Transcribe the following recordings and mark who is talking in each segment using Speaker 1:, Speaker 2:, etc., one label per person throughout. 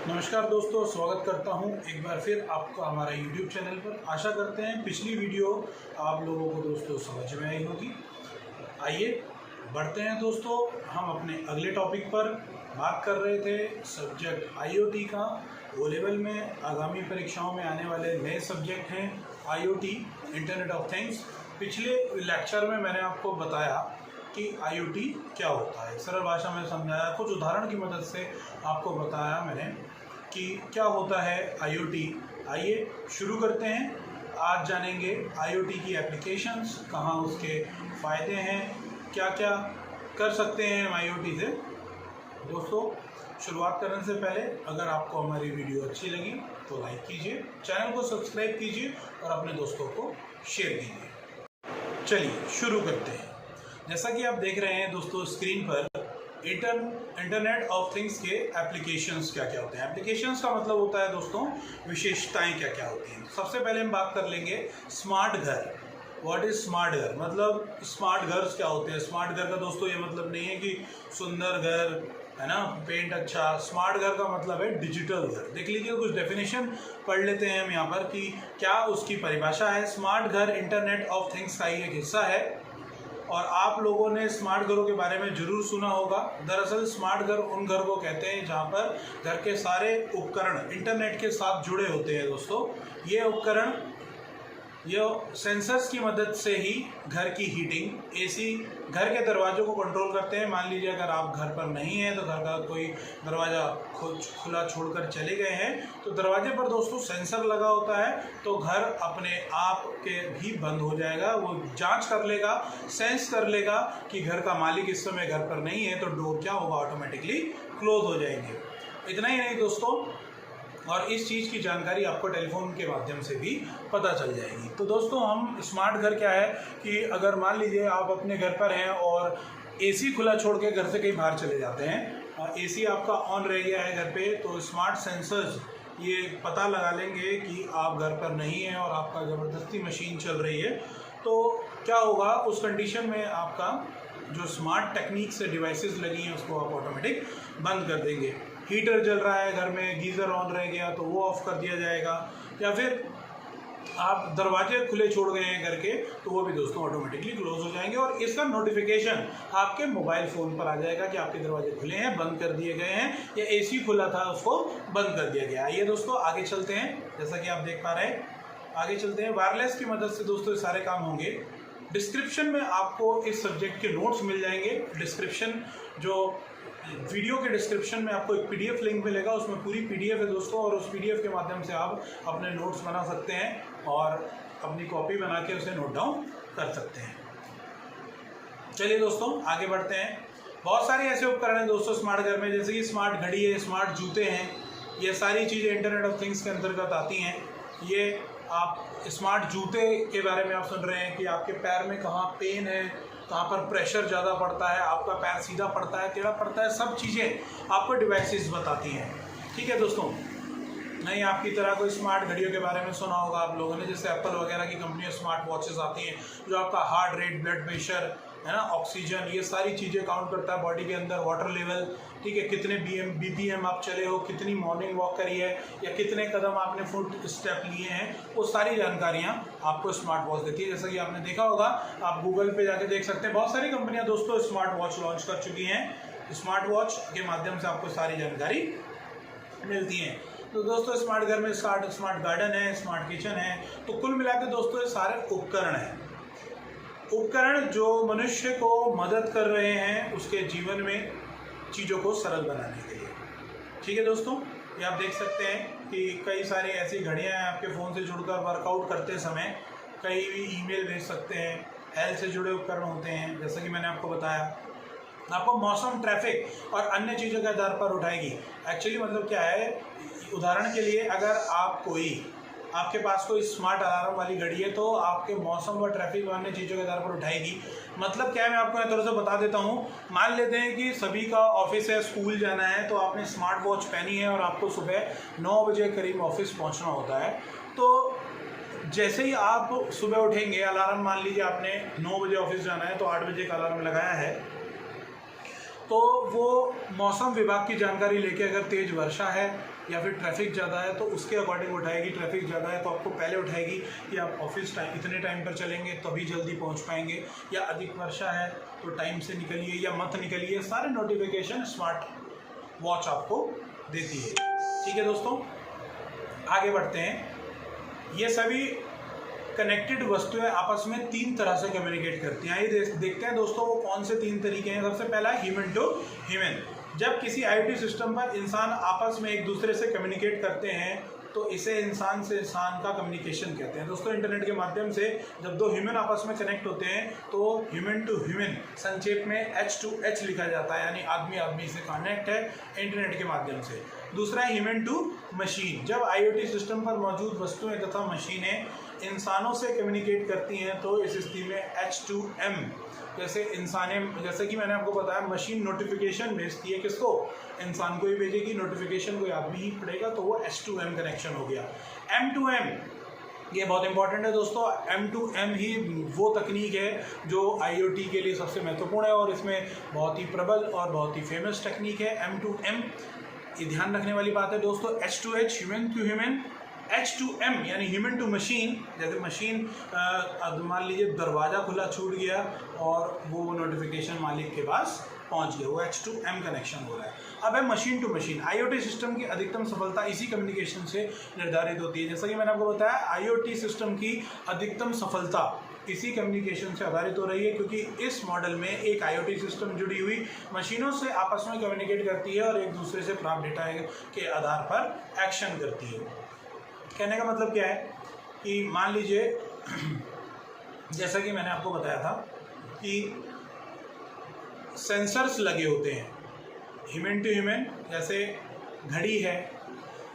Speaker 1: नमस्कार दोस्तों, स्वागत करता हूं एक बार फिर आपका हमारा YouTube चैनल पर। आशा करते हैं पिछली वीडियो आप लोगों को दोस्तों समझ में आई होगी। आइए बढ़ते हैं दोस्तों, हम अपने अगले टॉपिक पर बात कर रहे थे सब्जेक्ट IoT का। ओ लेवल में आगामी परीक्षाओं में आने वाले नए सब्जेक्ट हैं IoT, इंटरनेट ऑफ थिंग्स। पिछले लेक्चर में मैंने आपको बताया कि IoT क्या होता है, सरल भाषा में समझाया, कुछ उदाहरण की मदद से आपको बताया मैंने कि क्या होता है IoT। आइए शुरू करते हैं। आज जानेंगे IoT की एप्लीकेशंस, कहाँ उसके फ़ायदे हैं, क्या क्या कर सकते हैं हम IoT से। दोस्तों शुरुआत करने से पहले अगर आपको हमारी वीडियो अच्छी लगी तो लाइक कीजिए, चैनल को सब्सक्राइब कीजिए और अपने दोस्तों को शेयर कीजिए। चलिए शुरू करते हैं। जैसा कि आप देख रहे हैं दोस्तों स्क्रीन पर, इंटरनेट ऑफ थिंग्स के एप्लीकेशंस क्या क्या होते हैं। एप्लीकेशंस का मतलब होता है दोस्तों विशेषताएं क्या क्या होती हैं। सबसे पहले हम बात कर लेंगे स्मार्ट घर। व्हाट इज स्मार्ट घर, मतलब स्मार्ट घर क्या होते हैं। स्मार्ट घर का दोस्तों ये मतलब नहीं है कि सुंदर घर है ना, पेंट अच्छा। स्मार्ट घर का मतलब है डिजिटल घर। देख लीजिए कुछ डेफिनेशन पढ़ लेते हैं हम यहाँ पर कि क्या उसकी परिभाषा है। स्मार्ट घर इंटरनेट ऑफ थिंग्स का ही एक हिस्सा है और आप लोगों ने स्मार्ट घरों के बारे में ज़रूर सुना होगा। दरअसल स्मार्ट घर उन घर को कहते हैं जहाँ पर घर के सारे उपकरण इंटरनेट के साथ जुड़े होते हैं दोस्तों। ये उपकरण ये सेंसर्स की मदद से ही घर की हीटिंग, AC, घर के दरवाजों को कंट्रोल करते हैं। मान लीजिए अगर आप घर पर नहीं हैं तो घर का कोई दरवाज़ा खुला छोड़कर चले गए हैं तो दरवाजे पर दोस्तों सेंसर लगा होता है, तो घर अपने आप के भी बंद हो जाएगा। वो जांच कर लेगा, सेंस कर लेगा कि घर का मालिक इस समय घर पर नहीं है, तो डोर क्या होगा, ऑटोमेटिकली क्लोज हो जाएंगे। इतना ही नहीं दोस्तों, और इस चीज़ की जानकारी आपको टेलीफोन के माध्यम से भी पता चल जाएगी। तो दोस्तों हम स्मार्ट घर क्या है कि अगर मान लीजिए आप अपने घर पर हैं और AC खुला छोड़ के घर से कहीं बाहर चले जाते हैं, AC आपका ऑन रह गया है घर पे, तो स्मार्ट सेंसर्स ये पता लगा लेंगे कि आप घर पर नहीं हैं और आपका ज़बरदस्ती मशीन चल रही है। तो क्या होगा उस कंडीशन में, आपका जो स्मार्ट टेक्निक से डिवाइसेस लगी हैं उसको आप ऑटोमेटिक बंद कर देंगे। हीटर जल रहा है घर में, गीज़र ऑन रह गया तो वो ऑफ कर दिया जाएगा, या फिर आप दरवाजे खुले छोड़ गए हैं घर के तो वो भी दोस्तों ऑटोमेटिकली क्लोज हो जाएंगे और इसका नोटिफिकेशन आपके मोबाइल फ़ोन पर आ जाएगा कि आपके दरवाजे खुले हैं, बंद कर दिए गए हैं, या AC खुला था उसको बंद कर दिया गया। ये दोस्तों आगे चलते हैं। जैसा कि आप देख पा रहे हैं, आगे चलते हैं। वायरलेस की मदद से दोस्तों ये सारे काम होंगे। डिस्क्रिप्शन में आपको इस सब्जेक्ट के नोट्स मिल जाएंगे। डिस्क्रिप्शन जो वीडियो के डिस्क्रिप्शन में आपको एक PDF लिंक मिलेगा, उसमें पूरी PDF है दोस्तों, और उस PDF के माध्यम से आप अपने नोट्स बना सकते हैं और अपनी कॉपी बना के उसे नोट डाउन कर सकते हैं। चलिए दोस्तों आगे बढ़ते हैं। बहुत सारे ऐसे उपकरण हैं दोस्तों स्मार्ट घर में, जैसे कि स्मार्ट घड़ी है, स्मार्ट जूते हैं। ये सारी चीज़ें इंटरनेट ऑफ थिंग्स के अंतर्गत आती हैं। ये आप स्मार्ट जूते के बारे में आप सुन रहे हैं कि आपके पैर में कहाँ पेन है, कहाँ पर प्रेशर ज़्यादा पड़ता है, आपका पैर सीधा पड़ता है, टेढ़ा पड़ता है, सब चीज़ें आपको डिवाइसेस बताती हैं। ठीक है दोस्तों। नहीं आपकी तरह कोई स्मार्ट घड़ियों के बारे में सुना होगा आप लोगों ने, जैसे एप्पल वगैरह की कंपनियां स्मार्ट वॉचेस आती हैं जो आपका हार्ट रेट, ब्लड प्रेशर है ना, ऑक्सीजन, ये सारी चीज़ें काउंट करता है बॉडी के अंदर, वाटर लेवल, ठीक है, कितने BPM आप चले हो, कितनी मॉर्निंग वॉक करी है, या कितने कदम आपने फुट स्टेप लिए हैं, वो सारी जानकारियाँ आपको स्मार्ट वॉच देती है। जैसा कि आपने देखा होगा, आप गूगल पे जाके देख सकते हैं, बहुत सारी कंपनियाँ दोस्तों स्मार्ट वॉच लॉन्च कर चुकी हैं। स्मार्ट वॉच के माध्यम से आपको सारी जानकारी मिलती है। तो दोस्तों स्मार्ट घर में स्मार्ट गार्डन है, स्मार्ट किचन है। तो कुल मिला के दोस्तों ये सारे उपकरण हैं, उपकरण जो मनुष्य को मदद कर रहे हैं उसके जीवन में चीज़ों को सरल बनाने के लिए। ठीक है दोस्तों, ये आप देख सकते हैं कि कई सारी ऐसी घड़ियां हैं आपके फ़ोन से जुड़कर वर्कआउट करते समय कहीं भी ईमेल भेज सकते हैं। हेल्थ से जुड़े उपकरण होते हैं, जैसा कि मैंने आपको बताया। आपको मौसम, ट्रैफिक और अन्य चीज़ों के आधार पर उठाएगी। एक्चुअली मतलब क्या है, उदाहरण के लिए अगर आपके पास कोई स्मार्ट अलार्म वाली घड़ी है तो आपके मौसम व ट्रैफिक व अन्य चीज़ों के आधार पर उठाएगी। मतलब क्या है, मैं आपको थोड़ा सा बता देता हूँ। मान लेते हैं कि सभी का ऑफिस है, स्कूल जाना है, तो आपने स्मार्ट वॉच पहनी है और आपको सुबह 9 बजे करीब ऑफिस पहुँचना होता है। तो जैसे ही आप सुबह उठेंगे, अलार्म मान लीजिए आपने 9 बजे ऑफिस जाना है तो 8 बजे का अलार्म लगाया है, तो वो मौसम विभाग की जानकारी लेके अगर तेज़ वर्षा है या फिर ट्रैफिक ज़्यादा है तो उसके अकॉर्डिंग उठाएगी। ट्रैफिक ज़्यादा है तो आपको पहले उठाएगी कि आप ऑफिस टाइम इतने टाइम पर चलेंगे तभी जल्दी पहुंच पाएंगे, या अधिक वर्षा है तो टाइम से निकलिए या मत निकलिए। सारे नोटिफिकेशन स्मार्ट वॉच आपको देती है। ठीक है दोस्तों, आगे बढ़ते हैं। ये सभी कनेक्टेड वस्तुएं आपस में 3 तरह से कम्युनिकेट करती हैं। आइए देखते हैं दोस्तों वो कौन से 3 तरीके हैं। सबसे पहला है ह्यूमन टू ह्यूमन। जब किसी IoT सिस्टम पर इंसान आपस में एक दूसरे से कम्युनिकेट करते हैं तो इसे इंसान से इंसान का कम्युनिकेशन कहते हैं। दोस्तों इंटरनेट के माध्यम से जब 2 ह्यूमन आपस में कनेक्ट होते हैं तो ह्यूमन टू ह्यूमन, संक्षेप में H2H लिखा जाता है, यानी आदमी आदमी से कनेक्ट है इंटरनेट के माध्यम से। दूसरा है ह्यूमन टू मशीन। जब IoT सिस्टम पर मौजूद वस्तुएं तथा मशीनें इंसानों से कम्युनिकेट करती हैं तो इस स्थिति में H2M, जैसे कि मैंने आपको बताया मशीन नोटिफिकेशन भेजती है, किसको? इंसान को ही भेजेगी, नोटिफिकेशन कोई आदमी ही पड़ेगा, तो वो H2M कनेक्शन हो गया। M2M ये बहुत इंपॉर्टेंट है दोस्तों। M2M ही वो तकनीक है जो IoT के लिए सबसे महत्वपूर्ण है और इसमें बहुत ही प्रबल और बहुत ही फेमस तकनीक है M2M। ये ध्यान रखने वाली बात है दोस्तों। H2H human to human, H2M यानी ह्यूमन टू मशीन। जैसे मशीन मान लीजिए दरवाज़ा खुला छूट गया और वो नोटिफिकेशन मालिक के पास पहुंच गया, वो H2M कनेक्शन हो रहा है। अब है machine to machine. IoT system की अधिकतम सफलता इसी कम्युनिकेशन से निर्धारित होती है। जैसा कि मैंने आपको बताया IoT सिस्टम की अधिकतम सफलता इसी कम्युनिकेशन से आधारित हो रही है, क्योंकि इस मॉडल में एक IoT सिस्टम जुड़ी हुई मशीनों से आपस में कम्युनिकेट करती है और एक दूसरे से प्राप्त डेटा के आधार पर एक्शन करती है। कहने का मतलब क्या है कि मान लीजिए जैसा कि मैंने आपको बताया था कि सेंसर्स लगे होते हैं ह्यूमन टू ह्यूमन, जैसे घड़ी है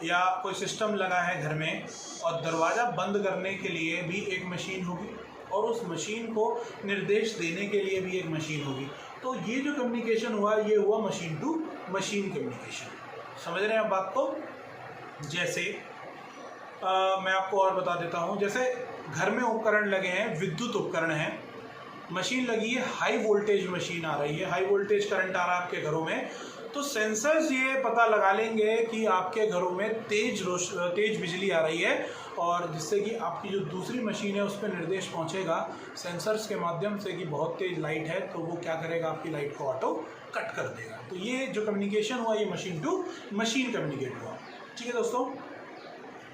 Speaker 1: या कोई सिस्टम लगा है घर में, और दरवाज़ा बंद करने के लिए भी एक मशीन होगी और उस मशीन को निर्देश देने के लिए भी एक मशीन होगी। तो ये जो कम्युनिकेशन हुआ ये हुआ मशीन टू मशीन कम्युनिकेशन। समझ रहे हैं आप बात को? जैसे मैं आपको और बता देता हूँ। जैसे घर में उपकरण लगे हैं, विद्युत उपकरण हैं, मशीन लगी है, हाई वोल्टेज मशीन आ रही है, हाई वोल्टेज करंट आ रहा है आपके घरों में, तो सेंसर्स ये पता लगा लेंगे कि आपके घरों में तेज बिजली आ रही है, और जिससे कि आपकी जो दूसरी मशीन है उस पर निर्देश पहुंचेगा सेंसर्स के माध्यम से कि बहुत तेज लाइट है, तो वो क्या करेगा, आपकी लाइट को ऑटो कट कर देगा। तो ये जो कम्युनिकेशन हुआ ये मशीन टू मशीन कम्युनिकेट हुआ। ठीक है दोस्तों,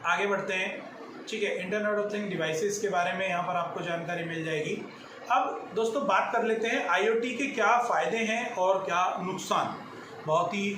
Speaker 1: आगे बढ़ते हैं। ठीक है, इंटरनेट ऑफ थिंग डिवाइसेस के बारे में यहाँ पर आपको जानकारी मिल जाएगी। अब दोस्तों बात कर लेते हैं IoT के क्या फ़ायदे हैं और क्या नुकसान। बहुत ही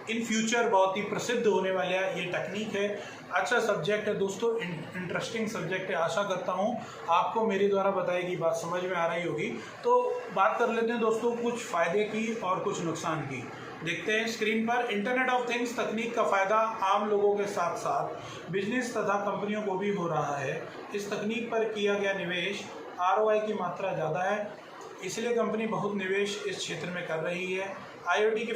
Speaker 1: इन फ्यूचर बहुत ही प्रसिद्ध होने वाला ये टेक्निक है। अच्छा सब्जेक्ट है दोस्तों, इंटरेस्टिंग सब्जेक्ट है। आशा करता हूँ आपको मेरे द्वारा बताई गई बात समझ में आ रही होगी। तो बात कर लेते हैं दोस्तों कुछ फ़ायदे की और कुछ नुकसान की। देखते हैं स्क्रीन पर। इंटरनेट ऑफ थिंग्स तकनीक का फ़ायदा आम लोगों के साथ साथ बिजनेस तथा कंपनियों को भी हो रहा है। इस तकनीक पर किया गया निवेश ROI की मात्रा ज़्यादा है, इसलिए कंपनी बहुत निवेश इस क्षेत्र में कर रही है। IoT के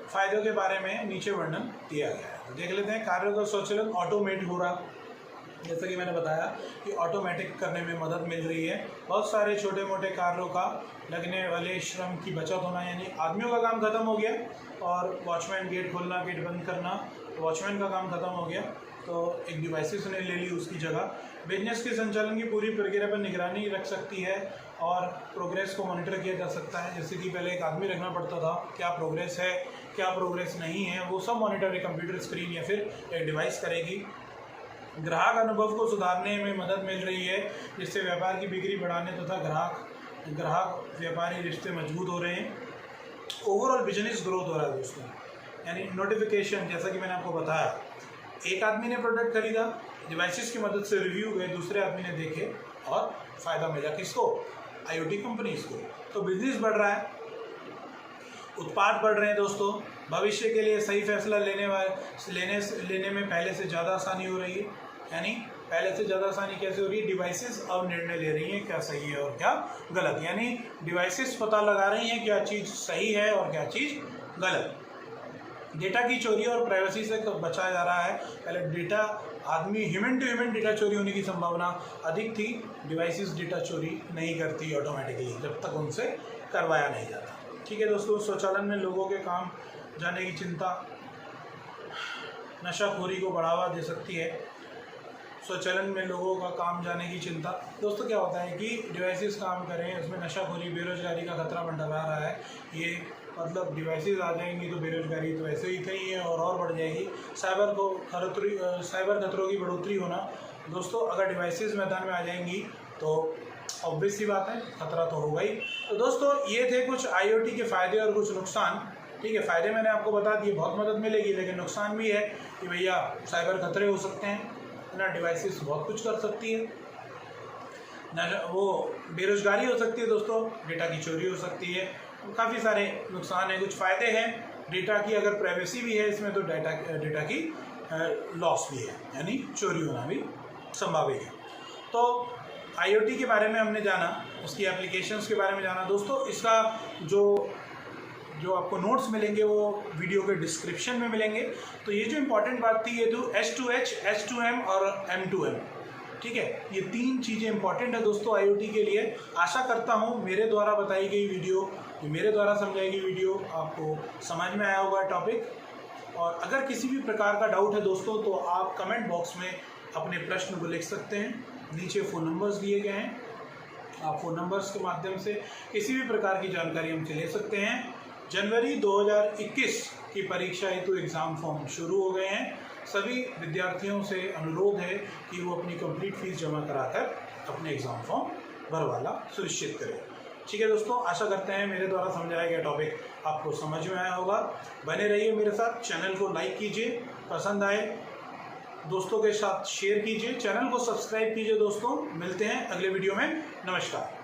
Speaker 1: फ़ायदों के बारे में नीचे वर्णन दिया गया है। देख लेते हैं। कार्यों का स्वचालन ऑटोमेट हो रहा, जैसा कि मैंने बताया कि ऑटोमेटिक करने में मदद मिल रही है। बहुत सारे छोटे मोटे कार्यों का लगने वाले श्रम की बचत होना, यानी आदमियों का काम खत्म हो गया और वॉचमैन गेट खोलना गेट बंद करना, वॉचमैन का काम खत्म हो गया, तो एक डिवाइसेस ने ले ली उसकी जगह। बिजनेस के संचालन की पूरी प्रक्रिया पर निगरानी रख सकती है और प्रोग्रेस को मॉनिटर किया जा सकता है। जैसे कि पहले एक आदमी रखना पड़ता था, क्या प्रोग्रेस है क्या प्रोग्रेस नहीं है, वो सब मॉनिटर एक कंप्यूटर स्क्रीन या फिर एक डिवाइस करेगी। ग्राहक अनुभव को सुधारने में मदद मिल रही है, जिससे व्यापार की बिक्री बढ़ाने तथा ग्राहक व्यापारी रिश्ते मजबूत हो रहे हैं। ओवरऑल बिजनेस ग्रोथ हो रहा है दोस्तों, यानी नोटिफिकेशन, जैसा कि मैंने आपको बताया, एक आदमी ने प्रोडक्ट खरीदा, डिवाइसेस की मदद से रिव्यू गए, दूसरे आदमी ने देखे और फ़ायदा मिला किसको? IoT कंपनीज को। तो बिजनेस बढ़ रहा है, उत्पाद बढ़ रहे हैं दोस्तों। भविष्य के लिए सही फैसला लेने में पहले से ज़्यादा आसानी हो रही है। यानी पहले से ज़्यादा आसानी कैसे हो रही है? डिवाइसेस अब निर्णय ले रही हैं क्या सही है और क्या गलत, यानी डिवाइसेस पता लगा रही हैं क्या चीज़ सही है और क्या चीज़ गलत। डेटा की चोरी और प्राइवेसी से बचाया जा रहा है। पहले डेटा आदमी ह्यूमन टू ह्यूमन डेटा चोरी होने की संभावना अधिक थी, डिवाइसेस डेटा चोरी नहीं करती ऑटोमेटिकली जब तक उनसे करवाया नहीं जाता। ठीक है दोस्तों, स्वचालन में लोगों के काम जाने की चिंता नशाखोरी को बढ़ावा दे सकती है। स्वचालन में लोगों का काम जाने की चिंता। दोस्तों क्या होता है कि डिवाइसेस काम करें, उसमें नशाखोरी बेरोजगारी का खतरा मंडरा रहा है। ये मतलब डिवाइसेस आ जाएंगी तो बेरोजगारी तो वैसे ही कहीं है और बढ़ जाएगी। साइबर खतरों की बढ़ोतरी होना। दोस्तों अगर डिवाइसेस मैदान में आ जाएंगी तो ऑब्वियस सी बात है खतरा तो होगा ही। तो दोस्तों ये थे कुछ IoT के फ़ायदे और कुछ नुकसान। ठीक है, फ़ायदे मैंने आपको बता दिए, बहुत मदद मिलेगी, लेकिन नुकसान भी है कि भैया साइबर खतरे हो सकते हैं ना, डिवाइसेस बहुत कुछ कर सकती है ना, वो बेरोजगारी हो सकती है दोस्तों, डेटा की चोरी हो सकती है, काफ़ी सारे नुकसान हैं। कुछ फ़ायदे हैं, डेटा की अगर प्राइवेसी भी है इसमें तो डेटा की लॉस भी है, यानी चोरी होना भी संभावित है। तो IoT के बारे में हमने जाना, उसकी एप्लीकेशंस के बारे में जाना। दोस्तों इसका जो आपको नोट्स मिलेंगे वो वीडियो के डिस्क्रिप्शन में मिलेंगे। तो ये जो इम्पोर्टेंट बात थी, ये तो H2H, H2M और M2M, ठीक है, ये 3 चीज़ें इंपॉर्टेंट है दोस्तों IoT के लिए। आशा करता हूँ मेरे द्वारा बताई गई वीडियो, मेरे द्वारा समझाई गई वीडियो आपको समझ में आया होगा टॉपिक। और अगर किसी भी प्रकार का डाउट है दोस्तों तो आप कमेंट बॉक्स में अपने प्रश्न को लिख सकते हैं। नीचे फ़ोन नंबर्स दिए गए हैं, आप फ़ोन नंबर्स के माध्यम से किसी भी प्रकार की जानकारी हमसे ले सकते हैं। जनवरी 2021 की परीक्षा हेतु एग्ज़ाम फॉर्म शुरू हो गए हैं। सभी विद्यार्थियों से अनुरोध है कि वो अपनी कंप्लीट फीस जमा कराकर अपने एग्ज़ाम फॉर्म भरवाना सुनिश्चित करें। ठीक है दोस्तों, आशा करते हैं मेरे द्वारा समझाया गया टॉपिक आपको समझ में आया होगा। बने रहिए मेरे साथ, चैनल को लाइक कीजिए, पसंद आए दोस्तों के साथ शेयर कीजिए, चैनल को सब्सक्राइब कीजिए। दोस्तों मिलते हैं अगले वीडियो में, नमस्कार।